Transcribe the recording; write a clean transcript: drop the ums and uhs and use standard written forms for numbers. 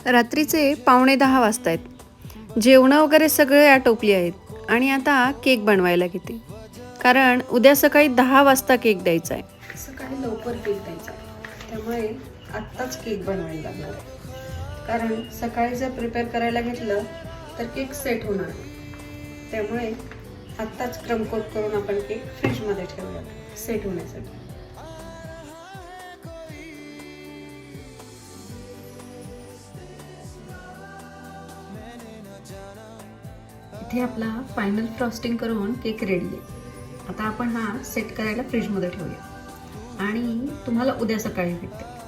रात्रीचे 9:45 वाजता आहेत. जेवणं वगैरे सगळे आटोपली आहेत आणि आता केक बनवायला घेते. कारण उद्या सकाळी 10 वाजता केक द्यायचा आहे. सकाळी लवकर केक द्यायचा आहे. त्यामुळे आत्ताच केक बनवायला लागणार आहे. कारण सकाळी जर प्रिपेअर करायला घेतलं तर केक सेट होणार नाही. त्यामुळे आत्ताच क्रम कोट करून आपण केक फ्रीजमध्ये ठेवूया सेट होण्यासाठी. इथे आपला फायनल फ्रॉस्टिंग करून केक रेडी आहे. आता आपण हा सेट करायला फ्रीजमध्ये ठेवूया आणि तुम्हाला उद्या सकाळी भेटते.